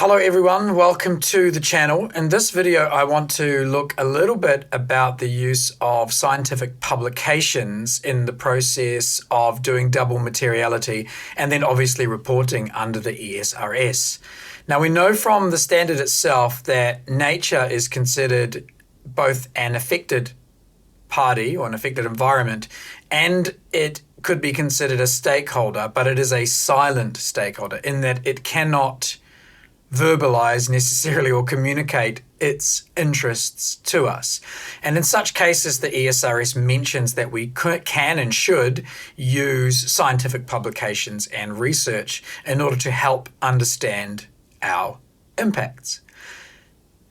Hello everyone, welcome to the channel. In this video I want to look a little bit about the use of scientific publications in the process of doing double materiality and then obviously reporting under the ESRS. Now we know from the standard itself that nature is considered both an affected party or an affected environment, and it could be considered a stakeholder, but it is a silent stakeholder in that it cannot verbalize necessarily or communicate its interests to us. And in such cases, the ESRS mentions that we can and should use scientific publications and research in order to help understand our impacts.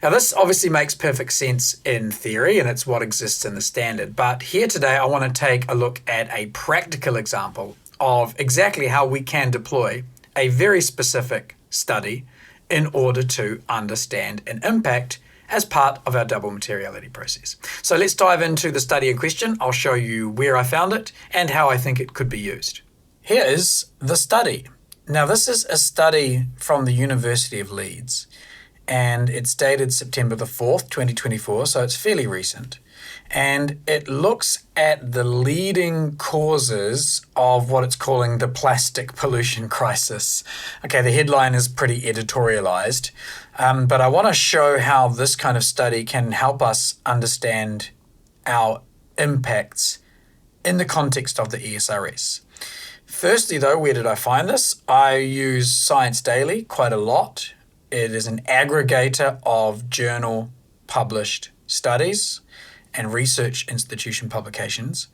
Now, this obviously makes perfect sense in theory, and it's what exists in the standard. But here today, I want to take a look at a practical example of exactly how we can deploy a very specific study in order to understand an impact as part of our double materiality process. So let's dive into the study in question. I'll show you where I found it and how I think it could be used. Here is the study. Now, this is a study from the University of Leeds, and it's dated September the 4th, 2024, so it's fairly recent. And it looks at the leading causes of what it's calling the plastic pollution crisis. Okay, the headline is pretty editorialized, but I want to show how this kind of study can help us understand our impacts in the context of the ESRS. Firstly, though, where did I find this? I use Science Daily quite a lot. It is an aggregator of journal published studies and research institution publications.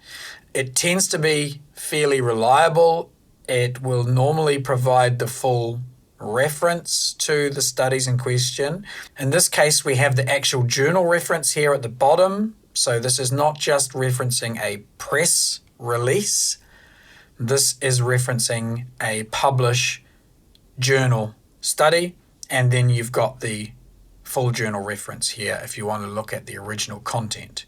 It tends to be fairly reliable. It will normally provide the full reference to the studies in question. In this case, we have the actual journal reference here at the bottom. So this is not just referencing a press release. This is referencing a published journal study. And then you've got the full journal reference here if you want to look at the original content.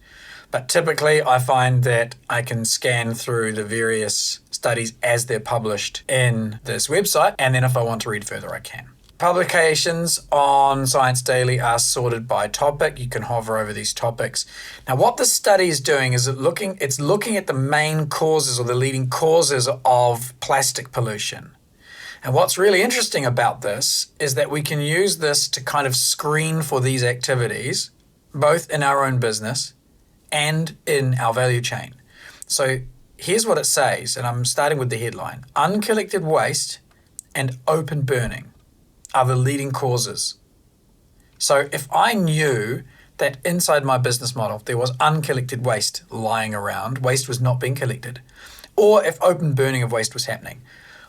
But typically I find that I can scan through the various studies as they're published in this website, and then if I want to read further, I can. Publications on Science Daily are sorted by topic. You can hover over these topics. Now, what this study is doing is it's looking at the main causes or the leading causes of plastic pollution. And what's really interesting about this is that we can use this to kind of screen for these activities, both in our own business and in our value chain. So here's what it says, and I'm starting with the headline. Uncollected waste and open burning are the leading causes. So if I knew that inside my business model there was uncollected waste lying around, waste was not being collected, or if open burning of waste was happening,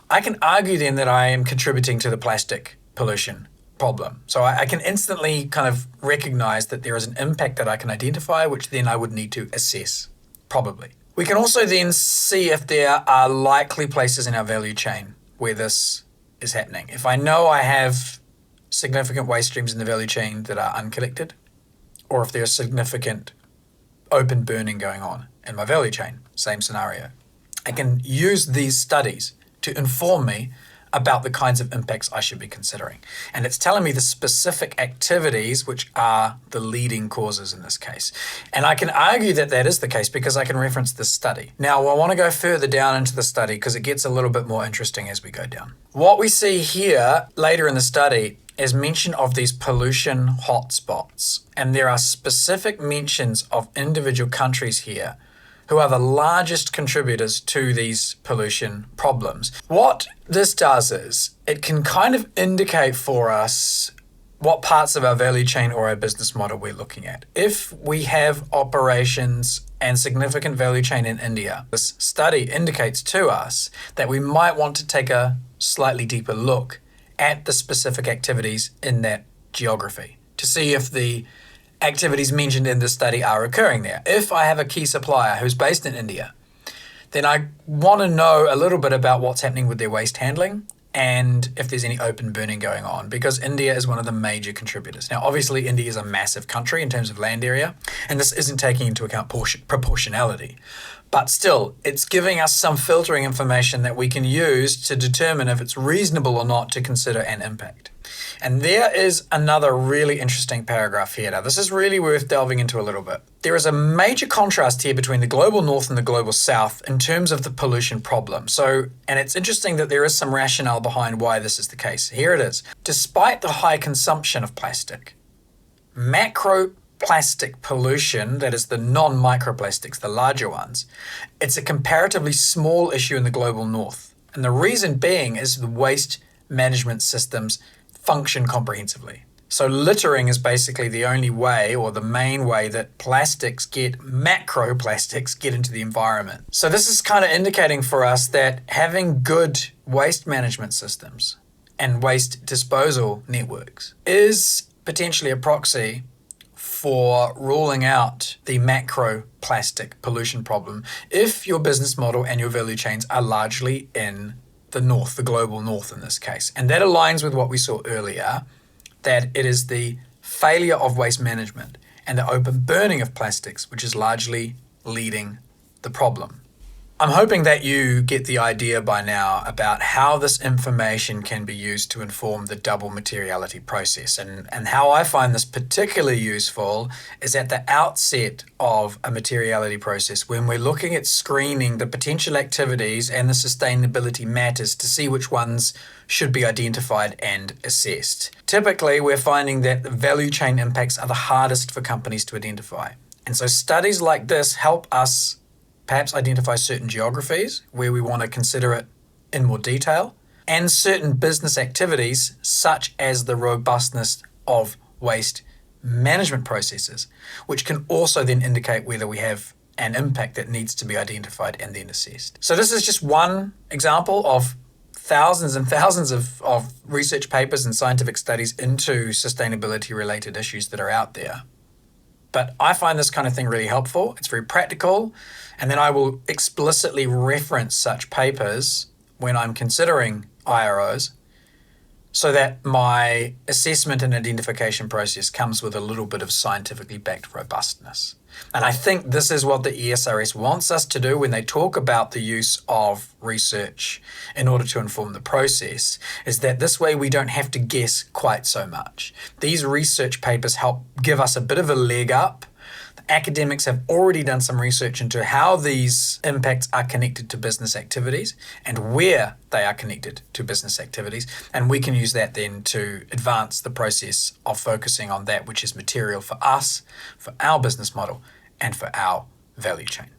I can argue then that I am contributing to the plastic pollution problem. So I can instantly kind of recognize that there is an impact that I can identify, which then I would need to assess, probably. We can also then see if there are likely places in our value chain where this is happening. If I know I have significant waste streams in the value chain that are uncollected, or if there's significant open burning going on in my value chain, same scenario. I can use these studies to inform me about the kinds of impacts I should be considering. And it's telling me the specific activities which are the leading causes in this case. And I can argue that that is the case because I can reference this study. Now, I want to go further down into the study because it gets a little bit more interesting as we go down. What we see here later in the study is mention of these pollution hotspots. And there are specific mentions of individual countries here who are the largest contributors to these pollution problems. What this does is it can kind of indicate for us what parts of our value chain or our business model we're looking at. If we have operations and significant value chain in India, this study indicates to us that we might want to take a slightly deeper look at the specific activities in that geography to see if the activities mentioned in this study are occurring there. If I have a key supplier who's based in India, then I want to know a little bit about what's happening with their waste handling and if there's any open burning going on, because India is one of the major contributors. Now, obviously, India is a massive country in terms of land area, and this isn't taking into account proportionality. But still, it's giving us some filtering information that we can use to determine if it's reasonable or not to consider an impact. And there is another really interesting paragraph here. Now, this is really worth delving into a little bit. There is a major contrast here between the global north and the global south in terms of the pollution problem. And it's interesting that there is some rationale behind why this is the case. Here it is. Despite the high consumption of plastic, macroplastic pollution, that is the non-microplastics, the larger ones, it's a comparatively small issue in the global north. And the reason being is the waste management systems function comprehensively. So littering is basically the only way, or the main way, that macroplastics get into the environment. So this is kind of indicating for us that having good waste management systems and waste disposal networks is potentially a proxy for ruling out the macroplastic pollution problem if your business model and your value chains are largely in the north, the global north in this case. And that aligns with what we saw earlier, that it is the failure of waste management and the open burning of plastics which is largely leading the problem. I'm hoping that you get the idea by now about how this information can be used to inform the double materiality process. And how I find this particularly useful is at the outset of a materiality process when we're looking at screening the potential activities and the sustainability matters to see which ones should be identified and assessed. Typically, we're finding that the value chain impacts are the hardest for companies to identify. And so studies like this help us perhaps identify certain geographies where we want to consider it in more detail, and certain business activities such as the robustness of waste management processes, which can also then indicate whether we have an impact that needs to be identified and then assessed. So this is just one example of thousands and thousands of research papers and scientific studies into sustainability-related issues that are out there. But I find this kind of thing really helpful. It's very practical. And then I will explicitly reference such papers when I'm considering IROs so that my assessment and identification process comes with a little bit of scientifically backed robustness. And I think this is what the ESRS wants us to do when they talk about the use of research in order to inform the process, is that this way we don't have to guess quite so much. These research papers help give us a bit of a leg up. Academics have already done some research into how these impacts are connected to business activities and where they are connected to business activities. And we can use that then to advance the process of focusing on that which is material for us, for our business model, and for our value chain.